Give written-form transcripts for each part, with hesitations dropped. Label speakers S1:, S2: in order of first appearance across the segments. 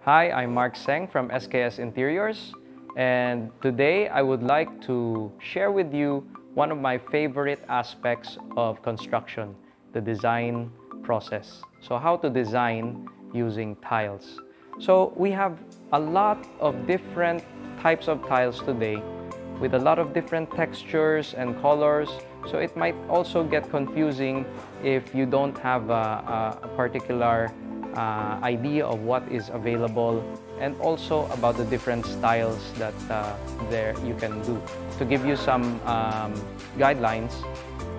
S1: Hi, I'm Mark Seng from SKS Interiors, and today I would like to share with you one of my favorite aspects of construction, the design process. So how to design using tiles. So we have a lot of different types of tiles today with a lot of different textures and colors. So it might also get confusing if you don't have a particular idea of what is available, and also about the different styles that there you can do, to give you some guidelines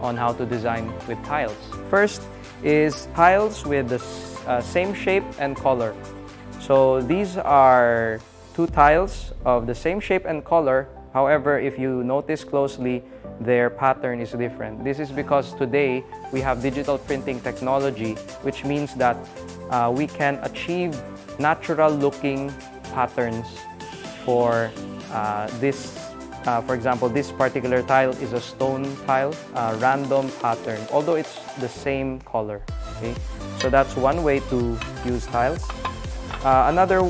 S1: on how to design with tiles. First is tiles with the same shape and color. So these are two tiles of the same shape and color. However, if you notice closely, their pattern is different. This is because today we have digital printing technology, which means that we can achieve natural looking patterns for this. For example, this particular tile is a stone tile, random pattern, although it's the same color. Okay? So that's one way to use tiles. Another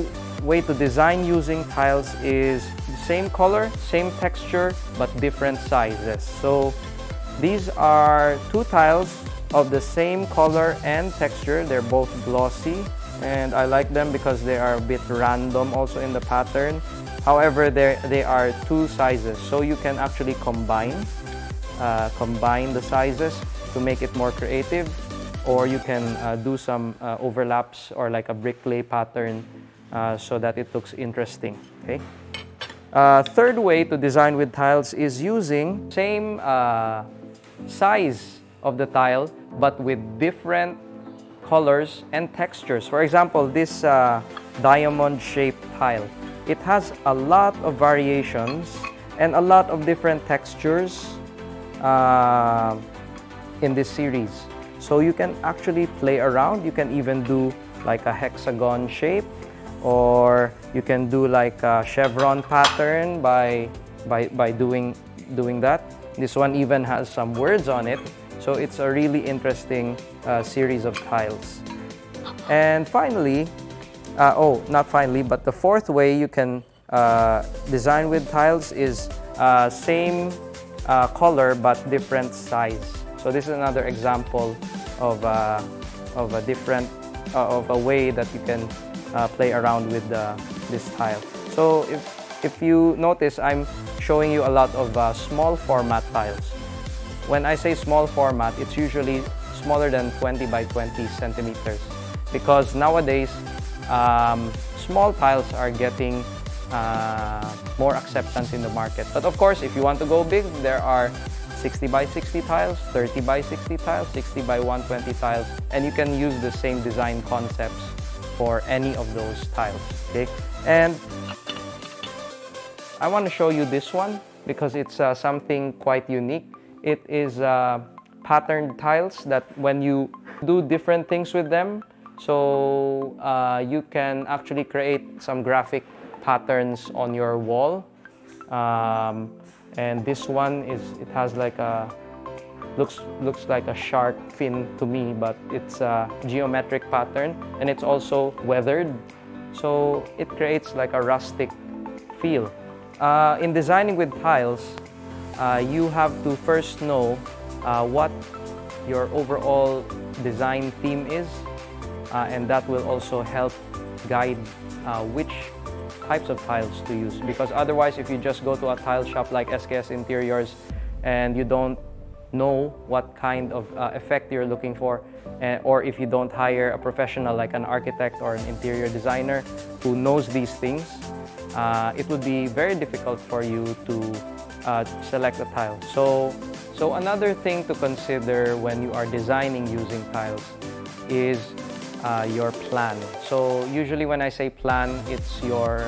S1: way to design using tiles is the same color, same texture, but different sizes. So these are two tiles of the same color and texture. They're both glossy, and I like them because they are a bit random also in the pattern. However, they are two sizes, so you can actually combine the sizes to make it more creative, or you can do some overlaps or like a bricklay pattern so that it looks interesting. Okay. Third way to design with tiles is using same size of the tile but with different colors and textures. For example, this diamond-shaped tile, it has a lot of variations and a lot of different textures in this series. So you can actually play around. You can even do like a hexagon shape, or you can do like a chevron pattern by doing that. This one even has some words on it. So it's a really interesting series of tiles. And finally, not finally, but the fourth way you can design with tiles is same color but different size. So this is another example of a way that you can play around with this tile. So if you notice, I'm showing you a lot of small format tiles. When I say small format, it's usually smaller than 20 by 20 centimeters, because nowadays small tiles are getting more acceptance in the market. But of course, if you want to go big, there are 60 by 60 tiles, 30 by 60 tiles, 60 by 120 tiles, and you can use the same design concepts for any of those tiles. Okay, and I want to show you this one because it's something quite unique. It is patterned tiles that when you do different things with them, so you can actually create some graphic patterns on your wall. And this one it has like a looks like a shark fin to me, but it's a geometric pattern, and it's also weathered, so it creates like a rustic feel. In designing with tiles, you have to first know what your overall design theme is, and that will also help guide which types of tiles to use. Because otherwise, if you just go to a tile shop like SKS Interiors and you don't know what kind of effect you're looking for, or if you don't hire a professional like an architect or an interior designer who knows these things, it would be very difficult for you to select a tile. So another thing to consider when you are designing using tiles is your plan. So usually when I say plan, it's your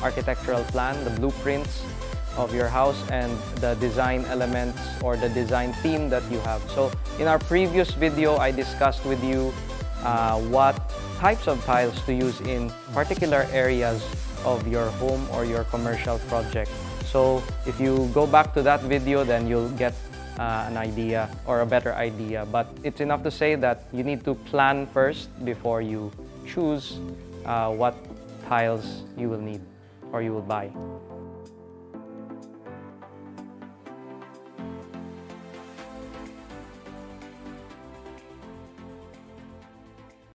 S1: architectural plan, the blueprints of your house, and the design elements or the design theme that you have. So in our previous video, I discussed with you what types of tiles to use in particular areas of your home or your commercial project. So if you go back to that video, then you'll get an idea or a better idea. But it's enough to say that you need to plan first before you choose what tiles you will need or you will buy.